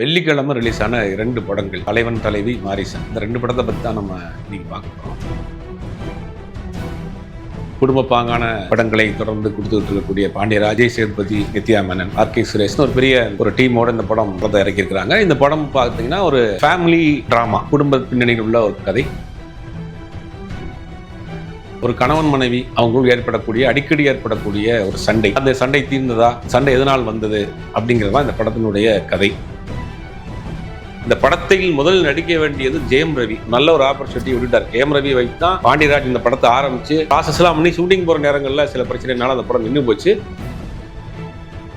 வெள்ளிக்கிழமை ரிலீஸ் ஆன 2 படங்கள் தலைவன் தலைவி மாரிசன். இந்த 2 படத்தை பற்றி தான் நம்ம இன்னைக்கு பார்க்க போகிறோம். குடும்ப பாங்கான படங்களை தொடர்ந்து கொடுத்துட்டு இருக்கக்கூடிய பாண்டியராஜ், விஜய் சேதுபதி, நித்யா மேனன், ஆர்.கே. சுரேஷ்னு ஒரு பெரிய டீமோட இந்த படத்தை இறக்கியிருக்கிறாங்க. இந்த படம் பார்த்தீங்கன்னா ஒரு ஃபேமிலி டிராமா, குடும்ப பின்னணியில் உள்ள ஒரு கதை. ஒரு கணவன் மனைவி அவங்களும் அடிக்கடி ஏற்படக்கூடிய ஒரு சண்டை, அந்த சண்டை தீர்ந்ததா, சண்டை எதனால் வந்தது அப்படிங்கிறதான் இந்த படத்தினுடைய கதை. இந்த படத்தில் முதல் நடிக்க வேண்டியது ஜெயம் ரவி. நல்ல ஒரு ஆப்பர்ச்சுனிட்டி விட்டுட்டார். ஜெயம் ரவி வைத்து தான் பாண்டியராஜ் இந்த படத்தை ஆரம்பிச்சு ப்ராசஸ் எல்லாம் பண்ணி ஷூட்டிங் போற நேரங்களில் சில பிரச்சனைனால அந்த படம் நின்று போச்சு.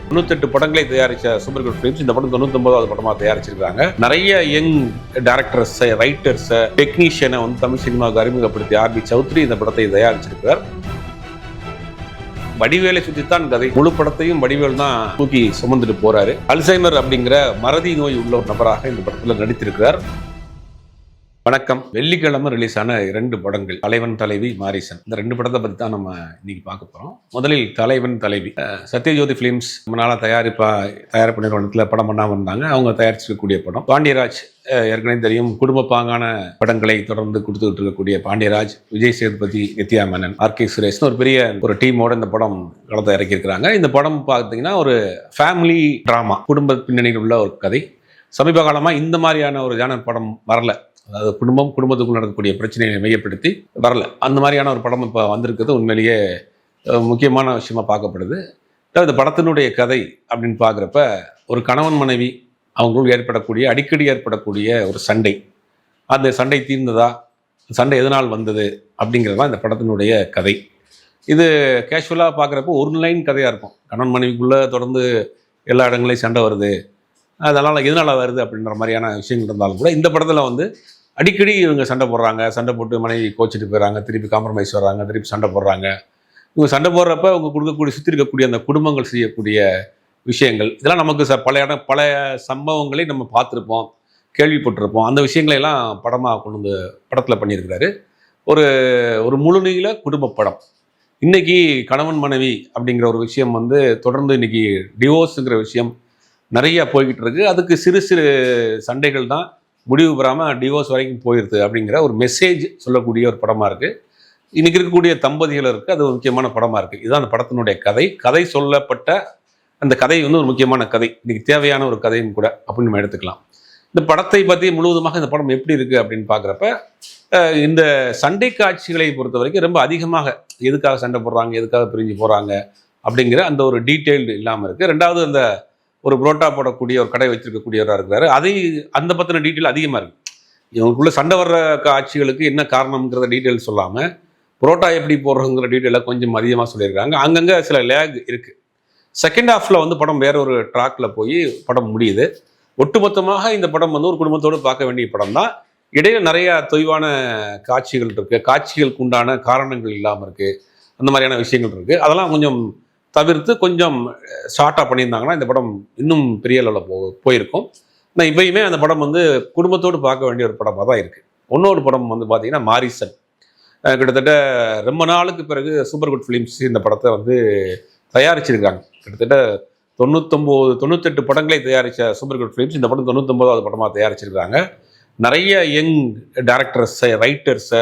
98 படங்களை தயாரிச்ச சூப்பர் குட் ஃபிலிம்ஸ் இந்த படம் 99வது படமா தயாரிச்சிருக்காங்க. நிறைய யங் டைரக்டர்ஸ், ரைட்டர்ஸ், டெக்னீஷியனை தமிழ் சினிமாவுக்கு அறிமுகப்படுத்தி ஆர்.பி. சௌத்ரி இந்த படத்தை தயாரிச்சிருக்கிறார். வடிவேலை சுற்றித்தான் கதை. முழு படத்தையும் வடிவேல் தான் தூக்கி சுமந்துட்டு போறாரு. அல்சைமர் அப்படிங்கிற மறதி நோய் உள்ள ஒரு நபராக இந்த படத்துல நடித்திருக்கிறார். வணக்கம். வெள்ளிக்கிழமை ரிலீஸ் ஆன 2 படங்கள் தலைவன் தலைவி மாரிசன். இந்த 2 படத்தை பற்றி தான் நம்ம இன்னைக்கு பார்க்க போறோம். முதலில் தலைவன் தலைவி. சத்யஜோதி பிலிம்ஸ் ரொம்ப நாளா தயாரிப்பு நிறுவனத்தில் படம் பண்ணாமல் இருந்தாங்க. அவங்க தயாரிச்சிருக்கக்கூடிய படம். பாண்டியராஜ் ஏற்கனவே தெரியும், குடும்ப பாங்கான படங்களை தொடர்ந்து கொடுத்துட்டு இருக்கக்கூடிய பாண்டியராஜ், விஜய் சேதுபதி, நித்யா மேனன், ஆர்.கே. சுரேஷ்னு ஒரு பெரிய டீமோட இந்த படம் களத்தை இறக்கியிருக்கிறாங்க. இந்த படம் பார்த்தீங்கன்னா ஒரு ஃபேமிலி டிராமா, குடும்ப பின்னணியில் உள்ள ஒரு கதை. சமீப காலமாக இந்த மாதிரியான ஒரு ஜானர் படம் வரல. அதாவது குடும்பத்துக்குள் நடக்கக்கூடிய பிரச்சனையை மையப்படுத்தி வரல. அந்த மாதிரியான ஒரு படம் இப்போ வந்திருக்கிறது உண்மையிலேயே முக்கியமான விஷயமா பார்க்கப்படுது. இந்த படத்தினுடைய கதை அப்படின்னு பார்க்குறப்ப ஒரு கணவன் மனைவி அவங்களும் அடிக்கடி ஏற்படக்கூடிய ஒரு சண்டை, அந்த சண்டை தீர்ந்ததா, சண்டை எதனால் வந்தது அப்படிங்கிறதான் இந்த படத்தினுடைய கதை. இது கேஷுவலாக பார்க்குறப்போ ஒரு லைன் கதையாக இருக்கும். கணவன் மனைவிக்குள்ளே தொடர்ந்து எல்லா இடங்களையும் சண்டை வருது, அதனால் எதனால் வருது அப்படின்ற மாதிரியான விஷயங்கள் இருந்தாலும் கூட இந்த படத்தில் அடிக்கடி இவங்க சண்டை போட்டு மனைவி கோச்சிட்டு போயிடறாங்க, திருப்பி காம்ப்ரமைஸ் வர்றாங்க, திருப்பி சண்டை போடுறாங்க. இவங்க சண்டை போடுறப்ப அவங்க சுற்றி இருக்கக்கூடிய அந்த குடும்பங்கள் செய்யக்கூடிய விஷயங்கள், இதெல்லாம் நமக்கு பல சம்பவங்களை நம்ம பார்த்துருப்போம், கேள்விப்பட்டிருப்போம். அந்த விஷயங்களையெல்லாம் படத்தில் பண்ணியிருக்கிறாரு. ஒரு முழுநீள குடும்ப படம். இன்னைக்கு கணவன் மனைவி அப்படிங்கிற ஒரு விஷயம் தொடர்ந்து இன்னைக்கு டிவோர்ஸுங்கிற விஷயம் நிறைய போய்கிட்டு இருக்கு. அதுக்கு சிறு சிறு சண்டைகள் தான் முடிவு பெறாமல் டிவோர்ஸ் வரைக்கும் போயிடுது அப்படிங்கிற ஒரு மெசேஜ் சொல்லக்கூடிய ஒரு படமாக இருக்குது. இன்னைக்கு இருக்கக்கூடிய தம்பதிகளுக்கு அது ஒரு முக்கியமான படமாக இருக்குது. இதுதான் அந்த படத்தினுடைய கதை சொல்லப்பட்ட அந்த கதை ஒரு முக்கியமான கதை, இன்னைக்கு தேவையான ஒரு கதையும் கூட அப்படின்னு நம்ம எடுத்துக்கலாம். இந்த படத்தை பற்றி முழுவதுமாக இந்த படம் எப்படி இருக்குது அப்படின்னு பார்க்குறப்ப இந்த சண்டை காட்சிகளை பொறுத்த வரைக்கும் ரொம்ப அதிகமாக எதுக்காக சண்டை போடுறாங்க, எதுக்காக பிரிஞ்சு போகிறாங்க அப்படிங்கிற அந்த ஒரு டீட்டெயில்டு இல்லாமல் இருக்குது. ரெண்டாவது, அந்த ஒரு புரோட்டா போடக்கூடிய ஒரு கடை வச்சிருக்கக்கூடியவராக இருக்கிறாரு. அந்த பற்றின டீட்டெயில் அதிகமாக இருக்குது. இவங்களுக்குள்ள சண்டை வர்ற காட்சிகளுக்கு என்ன காரணம்ங்கிறத டீட்டெயில் சொல்லாமல் புரோட்டா எப்படி போடுறதுங்கிற டீட்டெயிலாக கொஞ்சம் அதிகமாக சொல்லியிருக்காங்க. அங்கங்கே சில லேக் இருக்குது. செகண்ட் ஹாஃபில் படம் வேற ஒரு ட்ராக்கில் போய் படம் முடியுது. ஒட்டுமொத்தமாக இந்த படம் ஒரு குடும்பத்தோடு பார்க்க வேண்டிய படம் தான். இடையில நிறைய தொய்வான காட்சிகள் இருக்குது, காட்சிகளுக்கு உண்டான காரணங்கள் இல்லாமல் இருக்குது, அந்த மாதிரியான விஷயங்கள் இருக்குது. அதெல்லாம் கொஞ்சம் தவிர்த்து கொஞ்சம் ஷார்ட்டாக பண்ணியிருந்தாங்கன்னா இந்த படம் இன்னும் பெரிய லெவலில் போயிருக்கும். ஆனால் இப்பயுமே அந்த படம் குடும்பத்தோடு பார்க்க வேண்டிய ஒரு படமாக தான் இருக்குது. இன்னொரு படம் பார்த்தீங்கன்னா மாரிசன். கிட்டத்தட்ட ரொம்ப நாளுக்கு பிறகு சூப்பர் குட் ஃபிலிம்ஸ் இந்த படத்தை தயாரிச்சிருக்காங்க. கிட்டத்தட்ட 98 படங்களை தயாரித்த சூப்பர் குட் ஃபிலிம்ஸ் இந்த படம் 99வது படமாக தயாரிச்சிருக்காங்க. நிறைய யங் டைரக்டர்ஸ், ரைட்டர்ஸ்,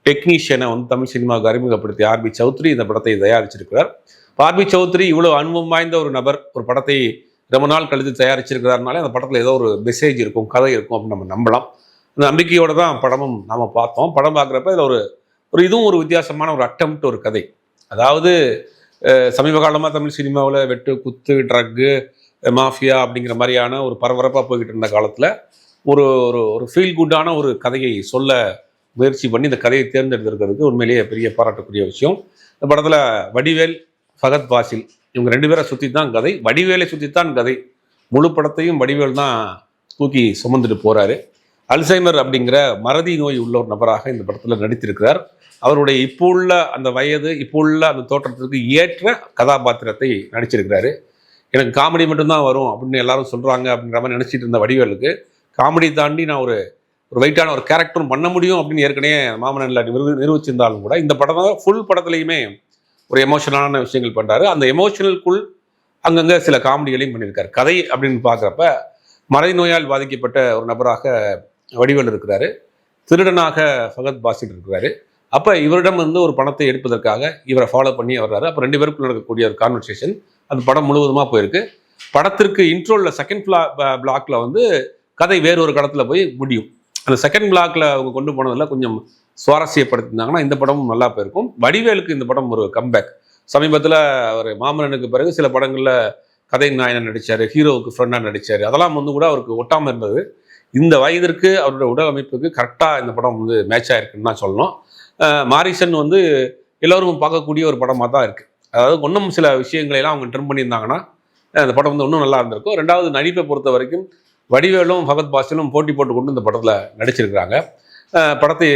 டெக்னீஷியனை தமிழ் சினிமாவுக்கு அறிமுகப்படுத்தி ஆர்.பி. சௌத்ரி இந்த படத்தை தயாரிச்சிருக்கிறார். ஆர்.பி. சௌத்ரி இவ்வளோ அனுபவம் வாய்ந்த ஒரு நபர் ஒரு படத்தை ரொம்ப நாள் கழித்து தயாரிச்சிருக்கிறாருனாலே அந்த படத்தில் ஏதோ ஒரு மெசேஜ் இருக்கும், கதை இருக்கும் அப்படின்னு நம்ம நம்பலாம். அந்த நம்பிக்கையோடு தான் படமும் நாம் பார்த்தோம். படம் பார்க்குறப்ப இதில் இதுவும் ஒரு வித்தியாசமான ஒரு அட்டெம்ப்ட், ஒரு கதை. அதாவது சமீப காலமாக தமிழ் சினிமாவில் வெட்டு, குத்து, ட்ரக்கு, மாஃபியா அப்படிங்கிற மாதிரியான ஒரு பரபரப்பாக போய்கிட்டு இருந்த காலத்தில் ஒரு ஃபீல் குட்டான ஒரு கதையை சொல்ல முயற்சி பண்ணி இந்த கதையை தேர்ந்தெடுத்திருக்கிறதுக்கு உண்மையிலேயே பெரிய பாராட்டக்கூடிய விஷயம். இந்த படத்தில் வடிவேல், ஃபகத் பாசில் இவங்க 2 பேரை சுற்றி தான் கதை. வடிவேலை சுற்றித்தான் கதை. முழு படத்தையும் வடிவேல் தான் தூக்கி சுமந்துட்டு போகிறாரு. அல்சைமர் அப்படிங்கிற மறதி நோய் உள்ள ஒரு நபராக இந்த படத்தில் நடித்திருக்கிறார். அவருடைய இப்போ உள்ள அந்த வயது, இப்போ உள்ள அந்த தோற்றத்திற்கு ஏற்ற கதாபாத்திரத்தை நடிச்சிருக்கிறாரு. எனக்கு காமெடி மட்டும்தான் வரும் அப்படின்னு எல்லாரும் சொல்கிறாங்க அப்படிங்கிற மாதிரி நினச்சிட்டு இருந்த வடிவேலுக்கு காமெடி தாண்டி நான் ஒரு வெயிட்டான ஒரு கேரக்டரும் பண்ண முடியும் அப்படின்னு ஏற்கனவே மாமன்னனில் நிரூபிச்சிருந்தாலும் கூட இந்த படம் ஃபுல் படத்துலையுமே ஒரு எமோஷனலான விஷயங்கள் பண்ணுறாரு. அந்த எமோஷனலுக்குள் அங்கங்கே சில காமெடிகளையும் பண்ணியிருக்காரு. கதை அப்படின்னு பார்க்குறப்ப மறை நோயால் பாதிக்கப்பட்ட ஒரு நபராக வடிவேல் இருக்கிறாரு, திருடனாக ஃபகத் பாசில் இருக்கிறாரு. அப்போ இவரிடம் வந்து ஒரு பணத்தை எடுப்பதற்காக இவரை ஃபாலோ பண்ணி வர்றாரு. அப்போ 2 பேருக்குள்ள நடக்கக்கூடிய ஒரு கான்வர்சேஷன் அந்த படம் முழுவதுமாக போயிருக்கு. படத்திற்கு இன்ட்ரோவில் செகண்ட் பிளாக்ல வந்து கதை வேறொரு கடத்தில் போய் முடியும். அந்த செகண்ட் பிளாக்ல அவங்க கொண்டு போனதில் கொஞ்சம் சுவாரஸ்யப்படுத்திருந்தாங்கன்னா இந்த படமும் நல்லா போயிருக்கும். வடிவேலுக்கு இந்த படம் ஒரு கம்பேக். சமீபத்தில் ஒரு மாமன்னனுக்கு பிறகு சில படங்களில் கதை நாயகன் நடித்தார், ஹீரோவுக்கு ஃப்ரெண்டாக நடித்தார். அதெல்லாம் வந்து கூட அவருக்கு ஒட்டாமல் இருந்தது. இந்த வயதிற்கு அவருடைய உடல் அமைப்புக்கு கரெக்டாக இந்த படம் வந்து மேட்ச் ஆகிருக்குன்னு தான் சொல்லணும். மாரிசன் வந்து எல்லோரும் பார்க்கக்கூடிய ஒரு படமாக தான் இருக்குது. அதாவது இன்னும் சில விஷயங்களையெல்லாம் அவங்க ட்ரிம் பண்ணியிருந்தாங்கன்னா அந்த படம் வந்து இன்னும் நல்லா இருந்திருக்கும். 2வது நடிப்பை பொறுத்த வரைக்கும் வடிவேலும் ஃபகத் பாசிலும் போட்டி போட்டுக்கொண்டு இந்த படத்தில் நடிச்சிருக்கிறாங்க. படத்தை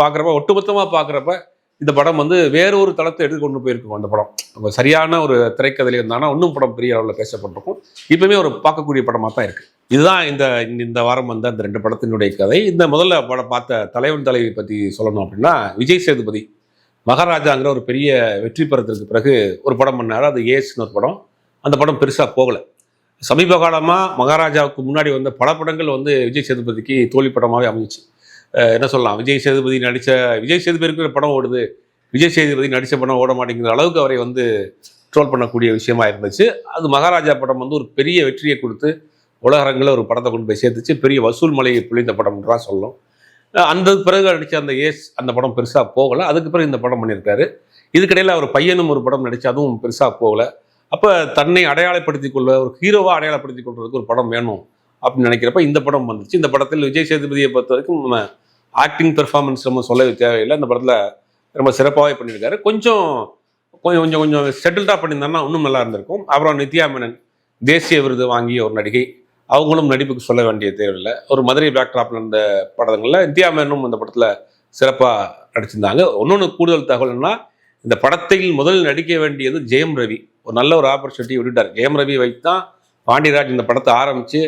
பார்க்குறப்ப ஒட்டுமொத்தமாக பார்க்குறப்ப இந்த படம் வந்து வேறொரு தளத்தை எடுத்து கொண்டு போயிருக்கும். அந்த படம் சரியான ஒரு திரைக்கதையில் இருந்தாங்கன்னா இன்னும் படம் பெரிய அளவில் பேசப்பட்டிருக்கும். இப்பவுமே ஒரு பார்க்கக்கூடிய படமாக தான் இருக்குது. இதுதான் இந்த வாரம் வந்து அந்த 2 படத்தினுடைய கதை. இந்த முதல்ல படம் பார்த்த தலைவன் தலைவி பற்றி சொல்லணும் அப்படின்னா, விஜய் சேதுபதி மகாராஜாங்கிற ஒரு பெரிய வெற்றி பெறத்திற்கு பிறகு ஒரு படம் பண்ணார். அது ஏஸ்னு ஒரு படம். அந்த படம் பெருசாக போகலை. சமீப காலமாக மகாராஜாவுக்கு முன்னாடி வந்த பல படங்கள் வந்து விஜய் சேதுபதிக்கு தோல்வி படமாகவே அமைஞ்சிச்சு. என்ன சொல்லலாம், விஜய் சேதுபதி இருக்கிற படம் ஓடுது, விஜய் சேதுபதி நடித்த படம் ஓட மாட்டேங்கிற அளவுக்கு அவரை வந்து ட்ரோல் பண்ணக்கூடிய விஷயமா இருந்துச்சு. அது மகாராஜா படம் வந்து ஒரு பெரிய வெற்றியை கொடுத்து உலகரங்கில் ஒரு படத்தை கொண்டு போய் சேர்த்துச்சு. பெரிய வசூல் மலையை பொழிந்த படம்னு தான் சொல்லணும். அந்த பிறகு நடித்த அந்த அந்த படம் பெருசாக போகலை. அதுக்கு பிறகு இந்த படம் பண்ணியிருக்காரு. இதுக்கிடையில் அவர் பையனும் ஒரு படம் நடித்து அதுவும் பெருசாக போகலை. அப்போ தன்னை அடையாளப்படுத்திக் கொள்ள, ஒரு ஹீரோவாக அடையாளப்படுத்திக் கொள்வதற்கு ஒரு படம் வேணும் அப்படின்னு நினைக்கிறப்ப இந்த படம் வந்துச்சு. இந்த படத்தில் விஜய் சேதுபதியை பொறுத்த வரைக்கும் நம்ம ஆக்டிங் பெர்ஃபார்மன்ஸ் நம்ம சொல்லவே தேவையில்லை. இந்த படத்தில் ரொம்ப சிறப்பாகவே பண்ணியிருக்காரு. கொஞ்சம் செட்டில்டாக பண்ணியிருந்தாருன்னா இன்னும் நல்லா இருந்திருக்கும். அப்புறம் நித்யா மேனன் தேசிய விருது வாங்கிய ஒரு நடிகை, அவங்களும் நடிப்புக்கு சொல்ல வேண்டிய தேவையில்லை. ஒரு மதுரை பேக்ட்ராப்பில் இருந்த படங்களில் நித்யா மேனனும் இந்த படத்தில் சிறப்பாக நடிச்சிருந்தாங்க. இன்னொன்று கூடுதல் தகவல்னா, இந்த படத்தில் முதல் நடிக்க வேண்டியது ஜெயம் ரவி. ஒரு நல்ல ஒரு ஆப்பர்ச்சுனிட்டி விட்டுட்டார். ஜெயம் ரவி வைத்து தான் பாண்டியராஜ் இந்த படத்தை ஆரம்பித்து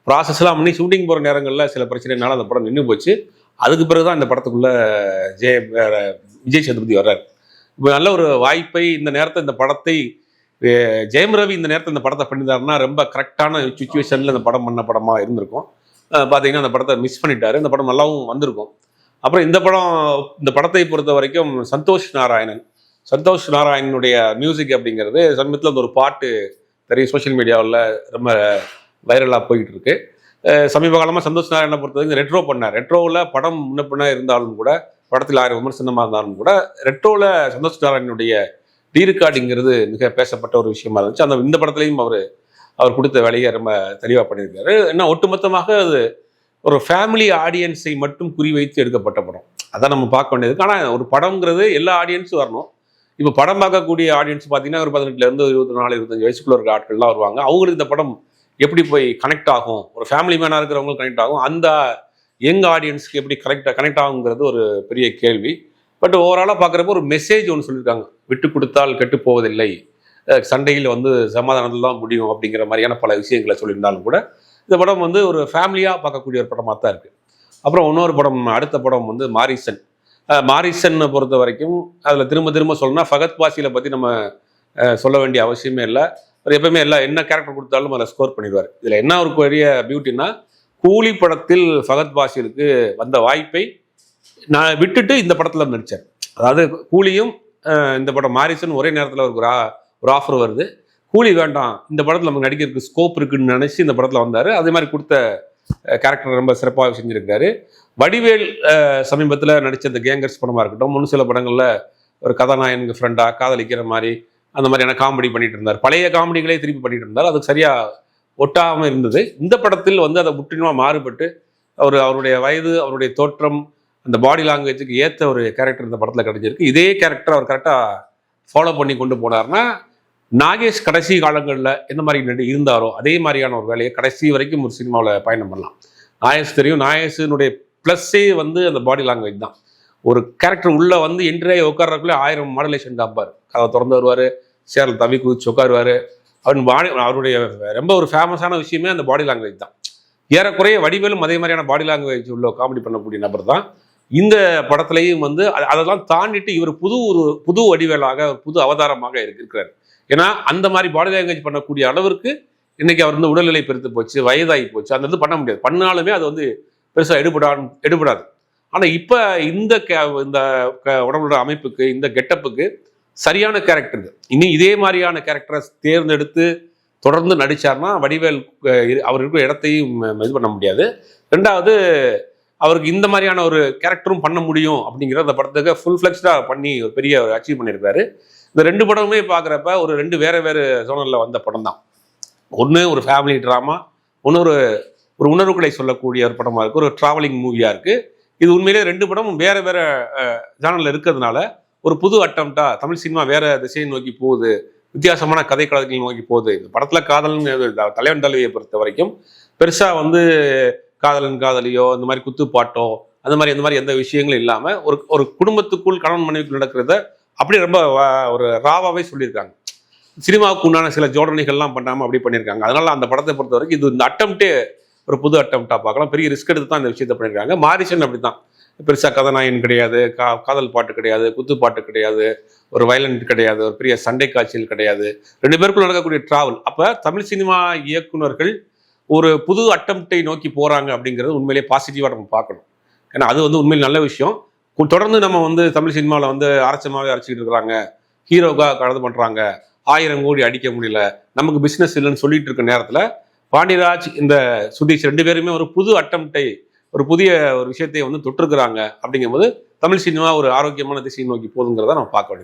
ப்ராசஸ்லாம் பண்ணி ஷூட்டிங் போகிற நேரங்களில் சில பிரச்சனைனால அந்த படம் நின்று போச்சு. அதுக்கு பிறகு தான் இந்த படத்துக்குள்ளே விஜய் சேதுபதி வர்றார். இப்போ நல்ல ஒரு வாய்ப்பை இந்த நேரத்தை இந்த படத்தை ஜெயம் ரவி இந்த நேரத்தில் இந்த படத்தை பண்ணிட்டாருன்னா ரொம்ப கரெக்டான சுச்சுவேஷனில் இந்த படம் பண்ண படமாக இருந்திருக்கும். பார்த்தீங்கன்னா அந்த படத்தை மிஸ் பண்ணிட்டாரு. இந்த படம் நல்லாவும் வந்திருக்கும். அப்புறம் இந்த படத்தை பொறுத்த வரைக்கும் சந்தோஷ் நாராயணனுடைய மியூசிக் அப்படிங்கிறது சமீபத்தில் அந்த ஒரு பாட்டு பெரிய சோஷியல் மீடியாவில் ரொம்ப வைரலாக போய்கிட்டு இருக்கு. சமீப காலமாக சந்தோஷ் நாராயணனை பொறுத்த வரைக்கும் ரெட்ரோ பண்ணார். ரெட்ரோவில் படம் முன்ன இருந்தாலும் கூட, படத்தில் 1000 விமர்சனமாக இருந்தாலும் கூட, ரெட்ரோவில் சந்தோஷ் நாராயணனுடைய ரீரெக்கார்டிங்கிறது மிக பேசப்பட்ட ஒரு விஷயமா இருந்துச்சு. இந்த படத்துலையும் அவர் கொடுத்த வேலையை ரொம்ப தெளிவாக பண்ணியிருக்காரு. ஏன்னா ஒட்டுமொத்தமாக அது ஒரு ஃபேமிலி ஆடியன்ஸை மட்டும் குறிவைத்து எடுக்கப்பட்ட படம். அதான் நம்ம பார்க்க வேண்டியது. ஆனால் ஒரு படம்ங்கிறது எல்லா ஆடியன்ஸும் வரணும். இப்போ படம் பார்க்கக்கூடிய ஆடியன்ஸ் பார்த்தீங்கன்னா ஒரு 18 24 25 வயசுக்குள்ள இருக்க ஆட்கள்லாம் வருவாங்க. அவங்களுக்கு இந்த படம் எப்படி போய் கனெக்ட் ஆகும், ஒரு ஃபேமிலி மேனாக இருக்கிறவங்களுக்கு கனெக்ட் ஆகும், அந்த யங் ஆடியன்ஸ்க்கு எப்படி கனெக்ட் ஆகுங்கிறது ஒரு பெரிய கேள்வி. பட் ஓவராலாக பார்க்குறப்ப ஒரு மெசேஜ் ஒன்று சொல்லியிருக்காங்க. விட்டு கொடுத்தால் கெட்டு போவதில்லை, சண்டையில் வந்து சமாதானத்தில் தான் முடியும் அப்படிங்கிற மாதிரியான பல விஷயங்களை சொல்லியிருந்தாலும் கூட இந்த படம் வந்து ஒரு ஃபேமிலியாக பார்க்கக்கூடிய ஒரு படமாக தான் இருக்குது. அப்புறம் இன்னொரு படம், அடுத்த படம் வந்து மாரிசன் பொறுத்த வரைக்கும் அதில் திரும்ப சொல்லணும்னா ஃபகத் பாசிலை பற்றி நம்ம சொல்ல வேண்டிய அவசியமே இல்லை. அவர் எப்பவுமே என்ன கேரக்டர் கொடுத்தாலும் அதில் ஸ்கோர் பண்ணிடுவார். இதில் என்ன ஒரு பெரிய பியூட்டின்னா, கூலி படத்தில் ஃபகத் பாசிலுக்கு வந்த வாய்ப்பை நான் விட்டுட்டு இந்த படத்தில் நடித்தார். அதாவது கூலியும் இந்த படம் மாரிசன் ஒரே நேரத்தில் ஒரு ஆஃபர் வருது. கூலி வேண்டாம், இந்த படத்தில் நமக்கு நடிக்கிறதுக்கு ஸ்கோப் இருக்குன்னு நினச்சி இந்த படத்தில் வந்தார். அதே மாதிரி கொடுத்த கேரக்டர் ரொம்ப சிறப்பாக செஞ்சுருக்காரு. வடிவேல் சமீபத்தில் நடித்த இந்த கேங்கர்ஸ் படமாக இருக்கட்டும், முன்னு சில படங்களில் ஒரு கதாநாயகனுக்கு ஃப்ரெண்டாக காதலிக்கிற மாதிரி அந்த மாதிரியான காமெடி பண்ணிட்டு இருந்தார். பழைய காமெடிகளே திருப்பி பண்ணிட்டு இருந்தார். அதுக்கு சரியாக ஒட்டாமல் இருந்தது. இந்த படத்தில் வந்து அதை முற்றிலுமாக மாறுபட்டு அவருடைய வயது, அவருடைய தோற்றம், அந்த பாடி லாங்குவேஜுக்கு ஏற்ற ஒரு கேரக்டர் இந்த படத்தில் கிடைச்சிருக்கு. இதே கேரக்டர் அவர் கரெக்டாக ஃபாலோ பண்ணி கொண்டு போனார்னா, நாகேஷ் கடைசி காலங்களில் எந்த மாதிரி இருந்தாரோ அதே மாதிரியான ஒரு வேலையை கடைசி வரைக்கும் ஒரு சினிமாவில் பயணம் பண்ணலாம். நாகேஷ் தெரியும், நாகேஷினுடைய ப்ளஸ்ஸே வந்து அந்த பாடி லாங்குவேஜ் தான். ஒரு கேரக்டர் உள்ளே வந்து என்ட்ரே உட்கார்றதுக்குள்ளே 1000 மாடுலேஷன் காப்பார். கதை திறந்து வருவார், சேரில் தவி குதிச்சு உட்காருவார். அவருடைய ரொம்ப ஒரு ஃபேமஸான விஷயமே அந்த பாடி லாங்குவேஜ் தான். ஏறக்குறைய வடிவேலும் அதே மாதிரியான பாடி லாங்குவேஜ் உள்ள காமெடி பண்ணக்கூடிய நபர் தான். இந்த படத்துலையும் வந்து அதெல்லாம் தாண்டிட்டு இவர் புது வடிவேலாக, ஒரு புது அவதாரமாக இருக்கிறார். ஏன்னா அந்த மாதிரி பாடி லாங்குவேஜ் பண்ணக்கூடிய அளவிற்கு இன்னைக்கு அவர் வந்து உடல்நிலை பெருத்து போச்சு, வயதாகி போச்சு, அந்த இது பண்ண முடியாது. பண்ணாலுமே அது வந்து பெருசாக எடுபடாது. ஆனா இப்ப இந்த உடம்போட அமைப்புக்கு, இந்த கெட்டப்புக்கு சரியான கேரக்டர் இது. இனி இதே மாதிரியான கேரக்டரை தேர்ந்தெடுத்து தொடர்ந்து நடிச்சார்னா வடிவேல் அவர் இருக்கிற இடத்தையும் இது பண்ண முடியாது. ரெண்டாவது, அவருக்கு இந்த மாதிரியான ஒரு கேரக்டரும் பண்ண முடியும் அப்படிங்கிற அந்த படத்துக்கு ஃபுல் ஃபிளெக்ஸ்டா பண்ணி ஒரு பெரிய அச்சீவ் பண்ணியிருக்காரு. இந்த 2 படமுமே பார்க்குறப்ப ஒரு 2 வேறு ஜோனரில் வந்த படம் தான். ஒன்று ஒரு ஃபேமிலி ட்ராமா, இன்னொரு ஒரு உணர்வுகளை சொல்லக்கூடிய ஒரு படமாக இருக்குது, ஒரு ட்ராவலிங் மூவியாக இருக்குது. இது உண்மையிலேயே 2 படமும் வேறு ஜானரில் இருக்கிறதுனால ஒரு புது அட்டம்ப்டா தமிழ் சினிமா வேற திசையை நோக்கி போகுது, வித்தியாசமான கதை கலர்கள் நோக்கி போகுது. இந்த படத்தில் காதல்னு தலைவன் தலைவியை பொறுத்த வரைக்கும் பெருசாக வந்து காதலன் காதலியோ இந்த மாதிரி குத்துப்பாட்டோ அந்த மாதிரி எந்த விஷயங்களும் இல்லாமல் ஒரு குடும்பத்துக்குள் கணவன் மனைவிக்குள் நடக்கிறத அப்படி ரொம்ப ஒரு ராவாவே சொல்லியிருக்காங்க. சினிமாவுக்கு உண்டான சில ஜோடனைகள்லாம் பண்ணாமல் அப்படி பண்ணியிருக்காங்க. அதனால அந்த படத்தை பொறுத்த வரைக்கும் இது இந்த அட்டம்ப்டே ஒரு புது அட்டம்ப்டா பார்க்கலாம். பெரிய ரிஸ்க் எடுத்து தான் இந்த விஷயத்தை பண்ணியிருக்காங்க. மாரிசன் அப்படி தான், பெருசாக கதாநாயகன் கிடையாது, காதல் பாட்டு கிடையாது, குத்துப்பாட்டு கிடையாது, ஒரு வயலண்ட் கிடையாது, ஒரு பெரிய சண்டை காட்சிகள் கிடையாது, 2 பேருக்குள்ள நடக்கக்கூடிய டிராவல். அப்போ தமிழ் சினிமா இயக்குனர்கள் ஒரு புது அட்டம்ப்டை நோக்கி போறாங்க அப்படிங்கிறது உண்மையிலேயே பாசிட்டிவாக நம்ம பார்க்கணும். ஏன்னா அது வந்து உண்மையில் நல்ல விஷயம். தொடர்ந்து நம்ம வந்து தமிழ் சினிமாவில் வந்து அரைச்சமாகவே அரைச்சிக்கிட்டு இருக்கிறாங்க, ஹீரோக்காக கலந்து பண்ணுறாங்க, 1000 கோடி அடிக்க முடியல, நமக்கு பிஸ்னஸ் இல்லைன்னு சொல்லிட்டு இருக்க நேரத்தில் பாண்டியராஜ் இந்த சுதீஷ் 2 பேருமே ஒரு புது அட்டம்ப்டை, ஒரு புதிய ஒரு விஷயத்தை வந்து தொட்டிருக்கிறாங்க. அப்படிங்கும்போது தமிழ் சினிமா ஒரு ஆரோக்கியமான திசையை நோக்கி போகுதுங்கிறத நம்ம பார்க்க வேண்டியது.